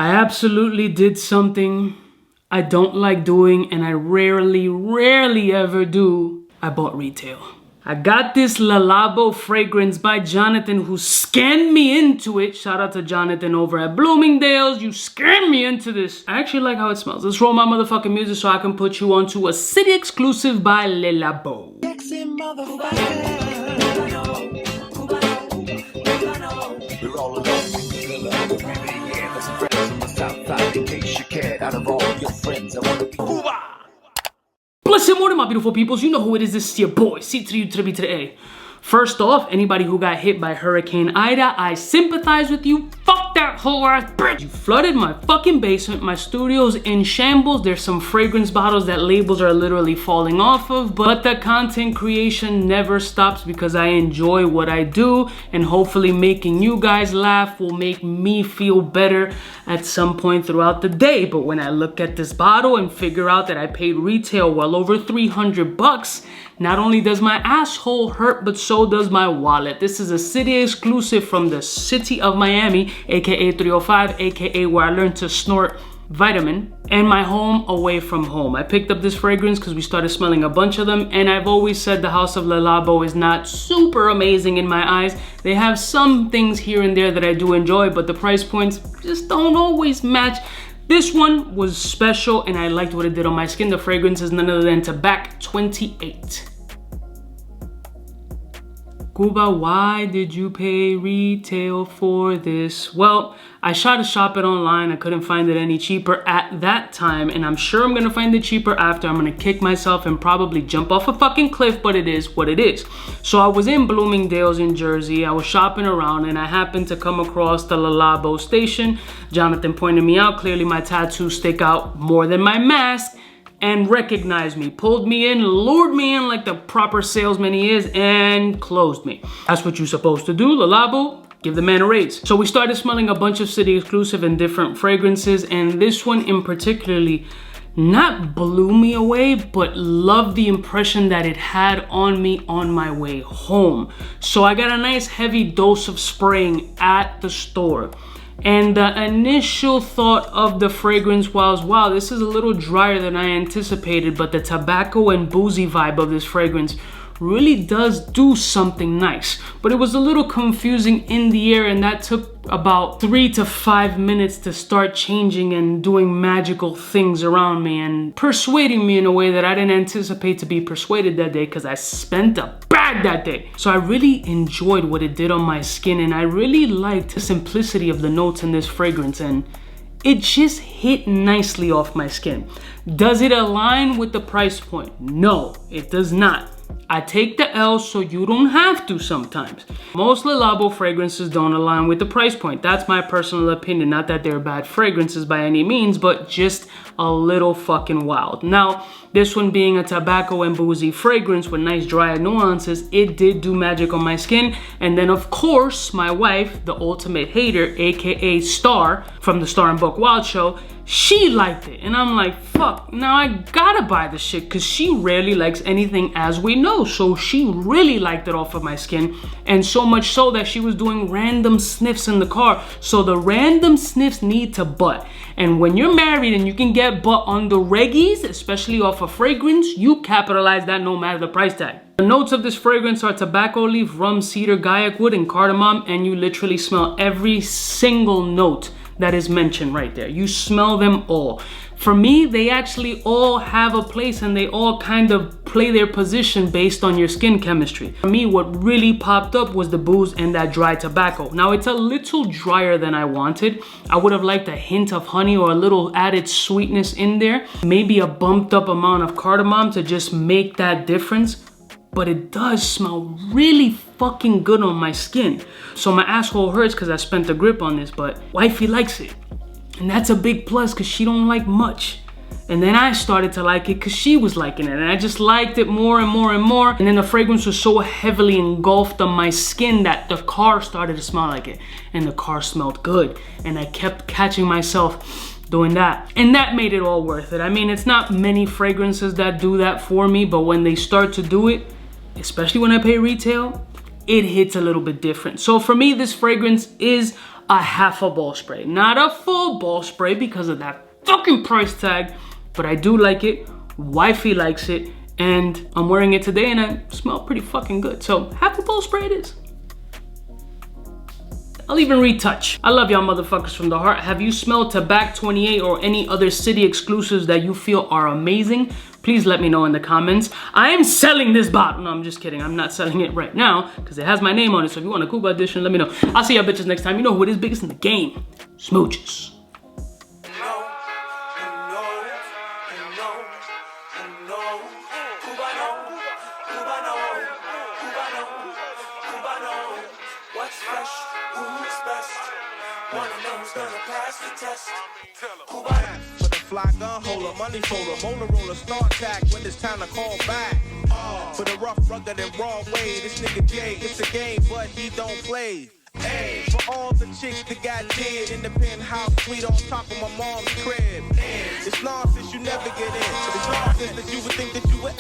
I absolutely did something I don't like doing, and I rarely ever do. I bought retail. I got this Labo fragrance by Jonathan, who scanned me into it. Shout out to Jonathan over at Bloomingdale's. You scanned me into this. I actually like how it smells. Let's roll my motherfucking music so I can put you onto a city exclusive by Labo. We're all alone in the yeah, there's some friends from the south side. In case you cared, out of all your friends, I want to be Cuba. Blessed morning, my beautiful peoples. You know who it is. This is your boy, C to the U to the B to the A. First off, anybody who got hit by Hurricane Ida, I sympathize with you. Fuck that whole ass bitch. You flooded my fucking basement. My studio's in shambles. There's some fragrance bottles that labels are literally falling off of. But the content creation never stops because I enjoy what I do. And hopefully making you guys laugh will make me feel better at some point throughout the day. But when I look at this bottle and figure out that I paid retail well over 300 bucks, not only does my asshole hurt, but so does my wallet. This is a city exclusive from the city of Miami, aka 305, aka where I learned to snort vitamin, and my home away from home. I picked up this fragrance because we started smelling a bunch of them, and I've always said the House of Labo is not super amazing in my eyes. They have some things here and there that I do enjoy, but the price points just don't always match. This one was special and I liked what it did on my skin. The fragrance is none other than Tabac 28. Cuba, why did you pay retail for this? Well, I tried to shop it online. I couldn't find it any cheaper at that time, and I'm sure I'm gonna find it cheaper after. I'm gonna kick myself and probably jump off a fucking cliff, but it is what it is. So I was in Bloomingdale's in Jersey. I was shopping around and I happened to come across the Labo station. Jonathan pointed me out. Clearly my tattoos stick out more than my mask, and recognized me, pulled me in, lured me in like the proper salesman he is, and closed me. That's what you're supposed to do, Labo. Give the man a raise. So we started smelling a bunch of city exclusive and different fragrances, and this one in particularly not blew me away, but loved the impression that it had on me on my way home. So I got a nice heavy dose of spraying at the store. And the initial thought of the fragrance was, wow, this is a little drier than I anticipated, but the tobacco and boozy vibe of this fragrance really does do something nice. But it was a little confusing in the air, and that took about 3 to 5 minutes to start changing and doing magical things around me and persuading me in a way that I didn't anticipate to be persuaded that day, because I spent a bag that day. So I really enjoyed what it did on my skin, and I really liked the simplicity of the notes in this fragrance, and it just hit nicely off my skin. Does it align with the price point? No, it does not. I take the L so you don't have to sometimes. Most Labo fragrances don't align with the price point. That's my personal opinion. Not that they're bad fragrances by any means, but just a little fucking wild. Now, this one being a tobacco and boozy fragrance with nice dry nuances, it did do magic on my skin. And then of course, my wife, the ultimate hater, aka Star from the Star and Book Wild show, she liked it. And I'm like, fuck, now I gotta buy the shit, because she rarely likes anything, as we know. So she really liked it off of my skin, and so much so that she was doing random sniffs in the car. So the random sniffs need to butt. And when you're married and you can get butt on the reggies, especially off a fragrance, you capitalize that no matter the price tag. The notes of this fragrance are tobacco leaf, rum, cedar, gaiac wood, and cardamom, and you literally smell every single note that is mentioned right there. You smell them all. For me, they actually all have a place, and they all kind of play their position based on your skin chemistry. For me, what really popped up was the booze and that dry tobacco. Now, it's a little drier than I wanted. I would have liked a hint of honey or a little added sweetness in there. Maybe a bumped up amount of cardamom to just make that difference. But it does smell really fucking good on my skin. So my asshole hurts because I spent the grip on this, but wifey likes it. And that's a big plus, because she don't like much. And then I started to like it because she was liking it, and I just liked it more and more and more. And then the fragrance was so heavily engulfed on my skin that the car started to smell like it, and the car smelled good. And I kept catching myself doing that, and that made it all worth it. I mean, it's not many fragrances that do that for me, but when they start to do it, especially when I pay retail, it hits a little bit different. So for me, this fragrance is a half a ball spray. Not a full ball spray because of that fucking price tag, but I do like it. Wifey likes it, and I'm wearing it today and I smell pretty fucking good. So half a ball spray it is. I'll even retouch. I love y'all motherfuckers from the heart. Have you smelled Tabac 28 or any other city exclusives that you feel are amazing? Please let me know in the comments. I am selling this bottle. No, I'm just kidding. I'm not selling it right now because it has my name on it. So if you want a Cuba edition, let me know. I'll see y'all bitches next time. You know who it is, biggest in the game. Smooches. What's fresh? Who's best? One of them's gonna pass the test. For the fly gun holder, money folder, molar roller, start tag when it's time to call back. For the rough, rugged, and raw way, this nigga Jay, it's a game, but he don't play. Hey, for all the chicks that got dead in the penthouse suite on top of my mom's crib. It's nonsense you never get in. It's nonsense that you would think that you would